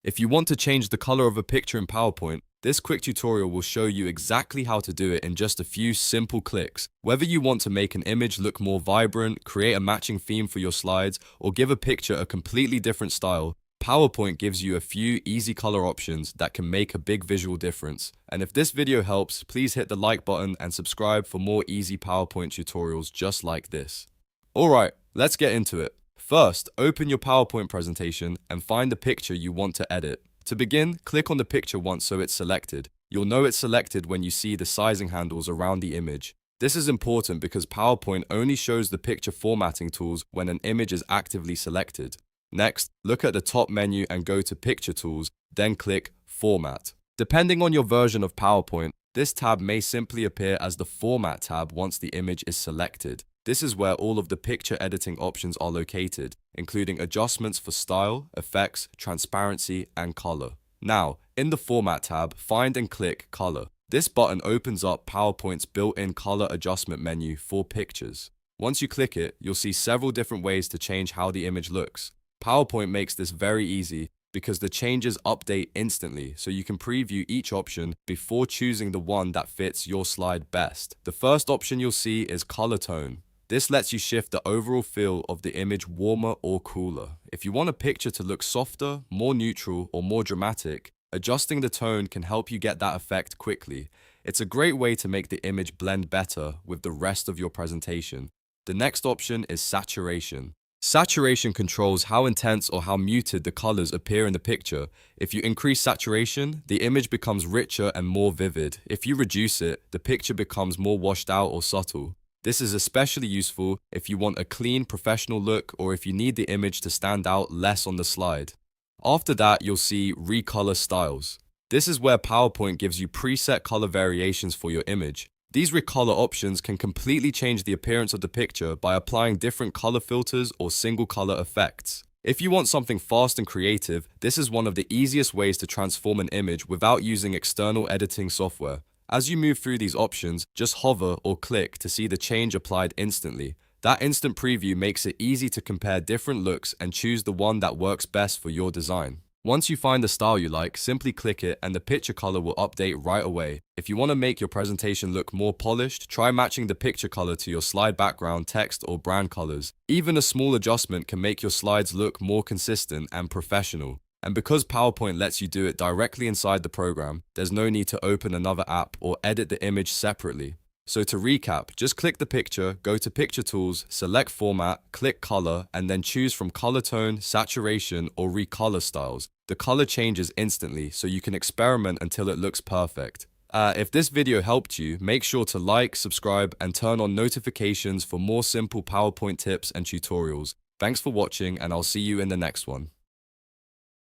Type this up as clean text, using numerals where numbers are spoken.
If you want to change the color of a picture in PowerPoint, this quick tutorial will show you exactly how to do it in just a few simple clicks. Whether you want to make an image look more vibrant, create a matching theme for your slides, or give a picture a completely different style, PowerPoint gives you a few easy color options that can make a big visual difference. And if this video helps, please hit the like button and subscribe for more easy PowerPoint tutorials just like this. Alright, let's get into it. First, open your PowerPoint presentation and find the picture you want to edit. To begin, click on the picture once so it's selected. You'll know it's selected when you see the sizing handles around the image. This is important because PowerPoint only shows the picture formatting tools when an image is actively selected. Next, look at the top menu and go to Picture Tools, then click Format. Depending on your version of PowerPoint, this tab may simply appear as the Format tab once the image is selected. This is where all of the picture editing options are located, including adjustments for style, effects, transparency, and color. Now, in the Format tab, find and click Color. This button opens up PowerPoint's built-in color adjustment menu for pictures. Once you click it, you'll see several different ways to change how the image looks. PowerPoint makes this very easy because the changes update instantly, so you can preview each option before choosing the one that fits your slide best. The first option you'll see is Color Tone. This lets you shift the overall feel of the image warmer or cooler. If you want a picture to look softer, more neutral, or more dramatic, adjusting the tone can help you get that effect quickly. It's a great way to make the image blend better with the rest of your presentation. The next option is Saturation. Saturation controls how intense or how muted the colors appear in the picture. If you increase saturation, the image becomes richer and more vivid. If you reduce it, the picture becomes more washed out or subtle. This is especially useful if you want a clean, professional look or if you need the image to stand out less on the slide. After that, you'll see Recolor Styles. This is where PowerPoint gives you preset color variations for your image. These recolor options can completely change the appearance of the picture by applying different color filters or single color effects. If you want something fast and creative, this is one of the easiest ways to transform an image without using external editing software. As you move through these options, just hover or click to see the change applied instantly. That instant preview makes it easy to compare different looks and choose the one that works best for your design. Once you find the style you like, simply click it and the picture color will update right away. If you want to make your presentation look more polished, try matching the picture color to your slide background, text, or brand colors. Even a small adjustment can make your slides look more consistent and professional. And because PowerPoint lets you do it directly inside the program, there's no need to open another app or edit the image separately. So to recap, just click the picture, go to Picture Tools, select Format, click Color, and then choose from Color Tone, Saturation, or Recolor Styles. The color changes instantly, so you can experiment until it looks perfect. If this video helped you, make sure to like, subscribe, and turn on notifications for more simple PowerPoint tips and tutorials. Thanks for watching, and I'll see you in the next one.